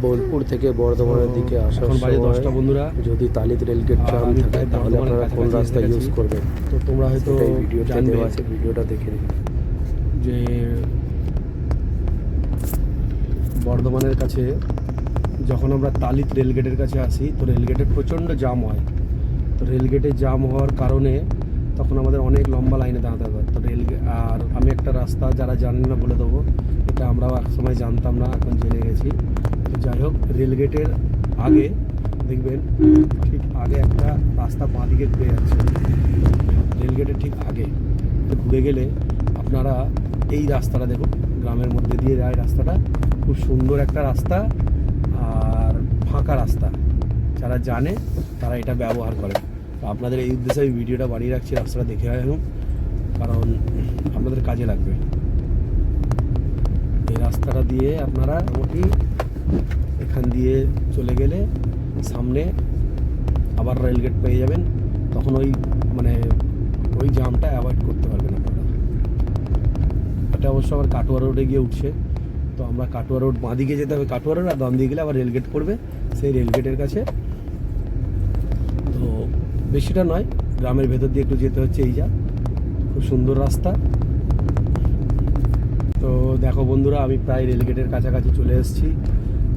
বোলপুর থেকে বর্ধমানের দিকে আসার সময় 10টা বন্ধুরা, যদি তালিত রেলগেট জাম থাকে তাহলে আপনারা কোন রাস্তা ইউজ করবেন, তো তোমরা হয়তো এই ভিডিওতে দেওয়া আছে, ভিডিওটা দেখে নিন। যে বর্ধমানের কাছে যখন আমরা তালিত রেলগেটের কাছে আসি তো রেলগেটের প্রচণ্ড জাম হয়। তো রেলগেটে জাম হওয়ার কারণে তখন আমাদের অনেক লম্বা লাইনে দাঁড়াতে হবে। তো আর আমি একটা রাস্তা যারা জানেন না বলে দেবো, এটা আমরাও এক সময় জানতাম না, এখন জেনে গেছি। তো যাই হোক, রেলগেটের আগে দেখবেন ঠিক আগে একটা রাস্তা বাঁদিকে ঘুরে যাচ্ছে, রেলগেটের ঠিক আগে ঘুরে গেলে আপনারা এই রাস্তাটা দেখুন, গ্রামের মধ্যে দিয়ে যায় রাস্তাটা, খুব সুন্দর একটা রাস্তা আর ফাঁকা রাস্তা। যারা জানে তারা এটা ব্যবহার করে। তো আপনাদের এই উদ্দেশ্যে আমি ভিডিওটা বানিয়ে রাখছি, রাস্তাটা দেখে আসুন, কারণ আপনাদের কাজে লাগবে। এই রাস্তাটা দিয়ে আপনারা মোটামুটি এখান দিয়ে চলে গেলে সামনে আবার রেলগেট পেয়ে যাবেন, তখন ওই জামটা অ্যাভয়েড করতে পারবেন আপনারা। এটা অবশ্য আবার কাটোয়া রোডে গিয়ে উঠছে, তো আমরা কাটোয়া রোড বাঁ দিকে যেতে হবে, কাটোয়া রোড আর ডান দিকে গেলে আবার রেলগেট পড়বে, সেই রেলগেটের কাছে। তো বেশিটা নয়, গ্রামের ভেতর দিয়ে একটু যেতে হচ্ছে, এই যা খুব সুন্দর রাস্তা। তো দেখো বন্ধুরা, আমি প্রায় রেলগেটের কাছাকাছি চলে এসেছি।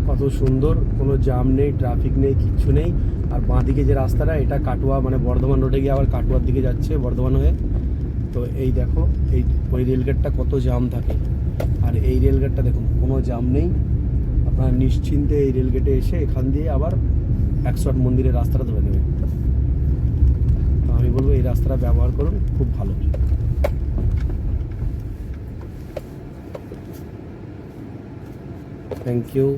কত সুন্দর, কোনো জাম নেই, ট্রাফিক নেই, কিচ্ছু নেই। আর বাঁ দিকে যে রাস্তাটা, এটা কাটোয়া বর্ধমান রোডে গিয়ে আবার কাটোয়ার দিকে যাচ্ছে বর্ধমান হয়ে। তো এই দেখো, ওই রেলগেটটা কত জাম থাকে, আর এই রেলগেটটা দেখুন কোনো জাম নেই। আপনারা নিশ্চিন্তে এই রেলগেটে এসে এখান দিয়ে আবার 108 মন্দিরের রাস্তাটা ধরে নেবেন। তো আমি বলবো এই রাস্তাটা ব্যবহার করুন, খুব ভালো। Thank you.